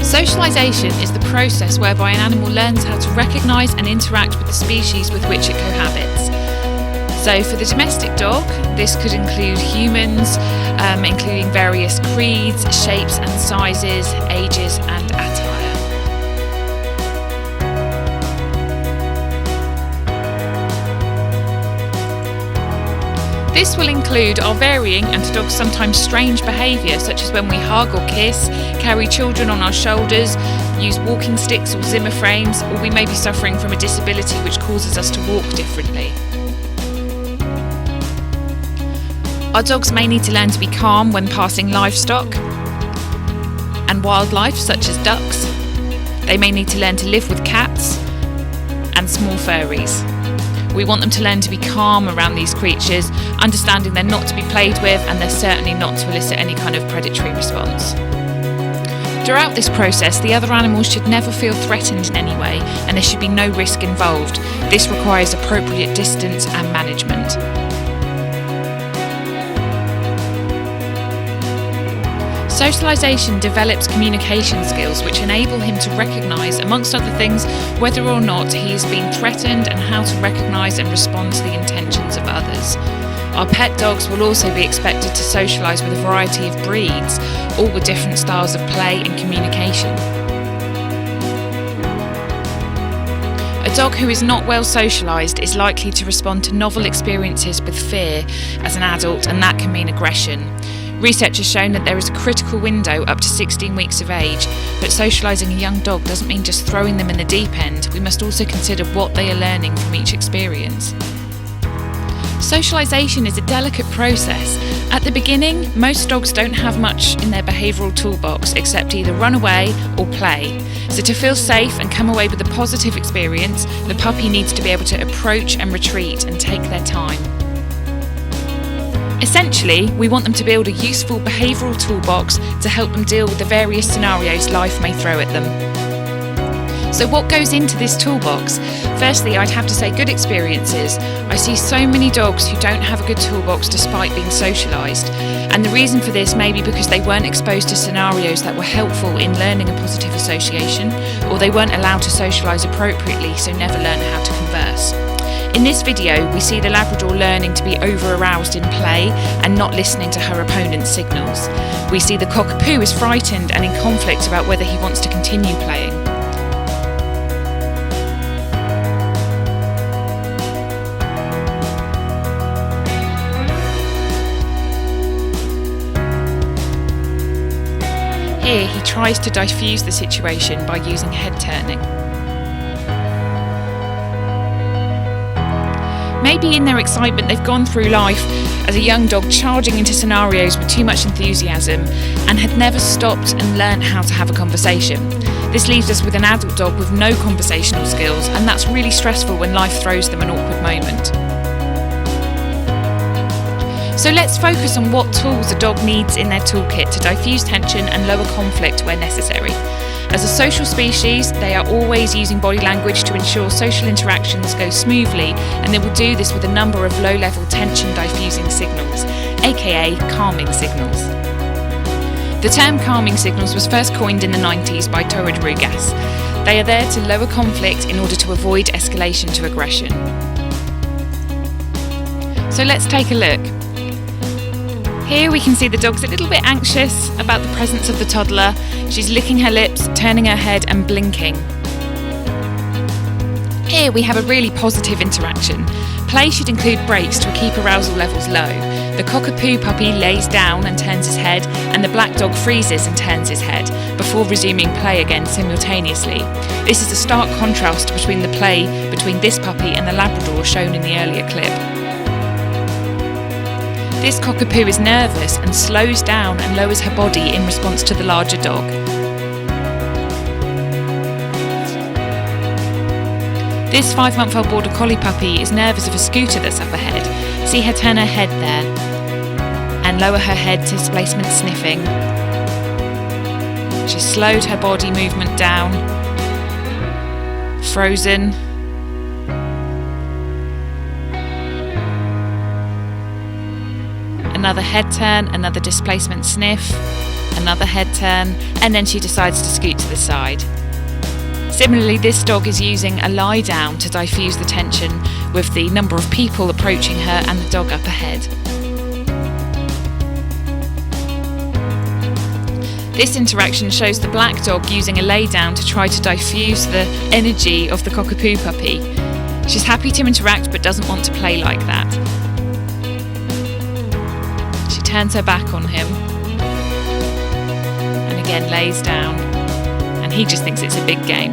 Socialisation is the process whereby an animal learns how to recognise and interact with the species with which it cohabits. So for the domestic dog, this could include humans, including various creeds, shapes and sizes, ages and attire. This will include our varying and to dogs sometimes strange behaviour, such as when we hug or kiss, carry children on our shoulders, use walking sticks or Zimmer frames, or we may be suffering from a disability which causes us to walk differently. Our dogs may need to learn to be calm when passing livestock and wildlife such as ducks. They may need to learn to live with cats and small furries. We want them to learn to be calm around these creatures, understanding they're not to be played with and they're certainly not to elicit any kind of predatory response. Throughout this process, the other animals should never feel threatened in any way and there should be no risk involved. This requires appropriate distance and management. Socialisation develops communication skills which enable him to recognise, amongst other things, whether or not he is being threatened and how to recognise and respond to the intentions of others. Our pet dogs will also be expected to socialise with a variety of breeds, all with different styles of play and communication. A dog who is not well socialised is likely to respond to novel experiences with fear as an adult, and that can mean aggression. Research has shown that there is a critical window up to 16 weeks of age, but socialising a young dog doesn't mean just throwing them in the deep end. We must also consider what they are learning from each experience. Socialisation is a delicate process. At the beginning, most dogs don't have much in their behavioural toolbox except either run away or play. So to feel safe and come away with a positive experience, the puppy needs to be able to approach and retreat and take their time. Essentially, we want them to build a useful behavioural toolbox to help them deal with the various scenarios life may throw at them. So what goes into this toolbox? Firstly, I'd have to say good experiences. I see so many dogs who don't have a good toolbox despite being socialised. And the reason for this may be because they weren't exposed to scenarios that were helpful in learning a positive association, or they weren't allowed to socialise appropriately, so never learn how to converse. In this video, we see the Labrador learning to be over-aroused in play and not listening to her opponent's signals. We see the Cockapoo is frightened and in conflict about whether he wants to continue playing. Here, he tries to diffuse the situation by using head turning. Maybe in their excitement they've gone through life as a young dog charging into scenarios with too much enthusiasm and had never stopped and learnt how to have a conversation. This leaves us with an adult dog with no conversational skills, and that's really stressful when life throws them an awkward moment. So let's focus on what tools a dog needs in their toolkit to diffuse tension and lower conflict where necessary. As a social species, they are always using body language to ensure social interactions go smoothly, and they will do this with a number of low-level tension diffusing signals, aka calming signals. The term calming signals was first coined in the 90s by Torrid Rugas. They are there to lower conflict in order to avoid escalation to aggression. So let's take a look. Here we can see the dog's a little bit anxious about the presence of the toddler. She's licking her lips, turning her head and blinking. Here we have a really positive interaction. Play should include breaks to keep arousal levels low. The Cockapoo puppy lays down and turns his head, and the black dog freezes and turns his head, before resuming play again simultaneously. This is a stark contrast between the play between this puppy and the Labrador shown in the earlier clip. This Cockapoo is nervous and slows down and lowers her body in response to the larger dog. This 5-month-old Border Collie puppy is nervous of a scooter that's up ahead. See her turn her head there and lower her head to displacement sniffing. She's slowed her body movement down. Frozen. Another head turn, another displacement sniff. another head turn, and then she decides to scoot to the side. Similarly, this dog is using a lie down to diffuse the tension with the number of people approaching her and the dog up ahead. This interaction shows the black dog using a lay down to try to diffuse the energy of the cockapoo puppy. She's happy to interact but doesn't want to play like that. She turns her back on him and again lays down, and he just thinks it's a big game.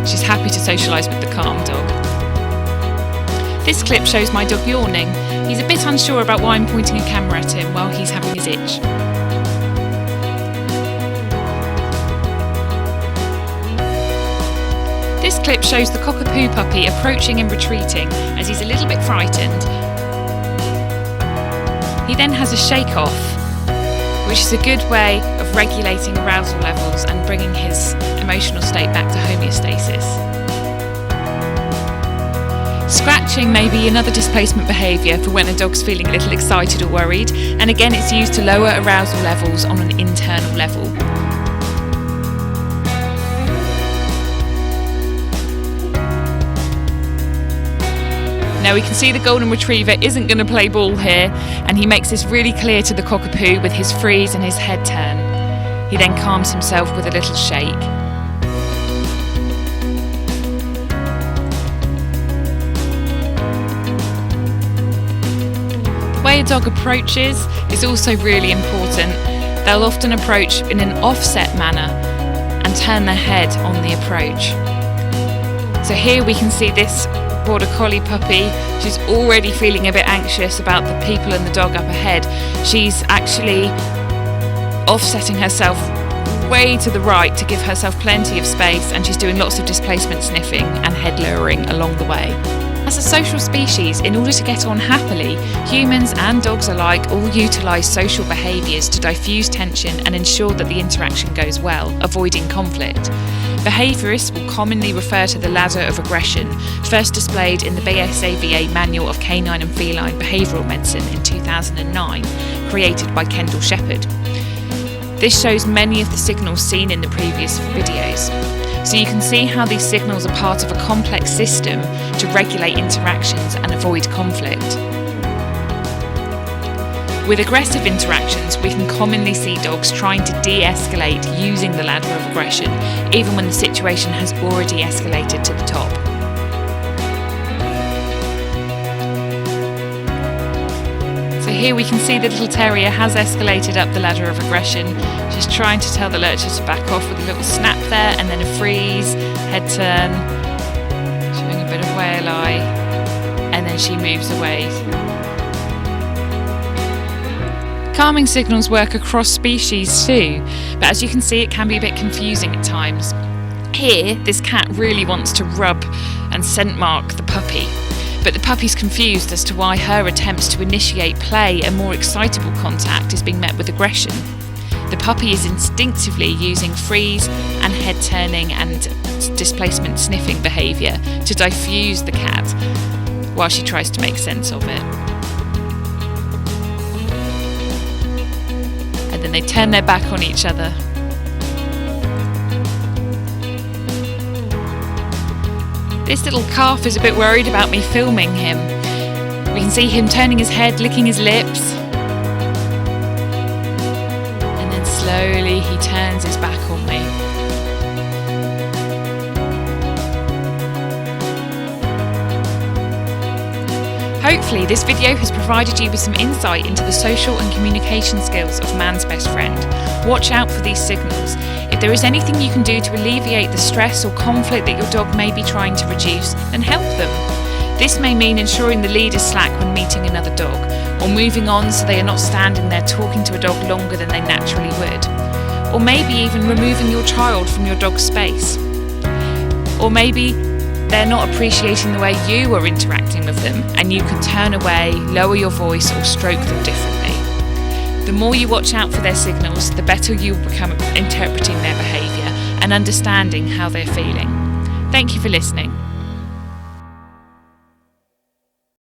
She's happy to socialise with the calm dog. This clip shows my dog yawning. He's a bit unsure about why I'm pointing a camera at him while he's having his itch. This clip shows the cockapoo puppy approaching and retreating as he's a little bit frightened. He then has a shake-off, which is a good way of regulating arousal levels and bringing his emotional state back to homeostasis. Scratching may be another displacement behaviour for when a dog's feeling a little excited or worried, and again it's used to lower arousal levels on an internal level. Now we can see the golden retriever isn't going to play ball here, and he makes this really clear to the cockapoo with his freeze and his head turn. He then calms himself with a little shake. The way a dog approaches is also really important. They'll often approach in an offset manner and turn their head on the approach. So here we can see this Border Collie puppy. She's already feeling a bit anxious about the people and the dog up ahead. She's actually offsetting herself way to the right to give herself plenty of space, and she's doing lots of displacement sniffing and head lowering along the way. As a social species, in order to get on happily, humans and dogs alike all utilise social behaviours to diffuse tension and ensure that the interaction goes well, avoiding conflict. Behaviourists will commonly refer to the ladder of aggression, first displayed in the BSAVA Manual of Canine and Feline Behavioural Medicine in 2009, created by Kendall Shepherd. This shows many of the signals seen in the previous videos. So you can see how these signals are part of a complex system to regulate interactions and avoid conflict. With aggressive interactions, we can commonly see dogs trying to de-escalate using the ladder of aggression, even when the situation has already escalated to the top. So here we can see the little terrier has escalated up the ladder of aggression. She's trying to tell the lurcher to back off with a little snap there, and then a freeze, head turn, showing a bit of whale eye, and then she moves away. Calming signals work across species too, but as you can see it can be a bit confusing at times. Here, this cat really wants to rub and scent mark the puppy, but the puppy's confused as to why her attempts to initiate play and more excitable contact is being met with aggression. The puppy is instinctively using freeze and head turning and displacement sniffing behaviour to diffuse the cat while she tries to make sense of it. And then they turn their back on each other. This little calf is a bit worried about me filming him. We can see him turning his head, licking his lips. And then slowly he turns his back on me. Hopefully this video has provided you with some insight into the social and communication skills of man's best friend. Watch out for these signals. If there is anything you can do to alleviate the stress or conflict that your dog may be trying to reduce, then help them. This may mean ensuring the lead is slack when meeting another dog, or moving on so they are not standing there talking to a dog longer than they naturally would. Or maybe even removing your child from your dog's space. Or maybe they're not appreciating the way you are interacting with them, and you can turn away, lower your voice, or stroke them differently. The more you watch out for their signals, the better you will become at interpreting their behaviour and understanding how they're feeling. Thank you for listening.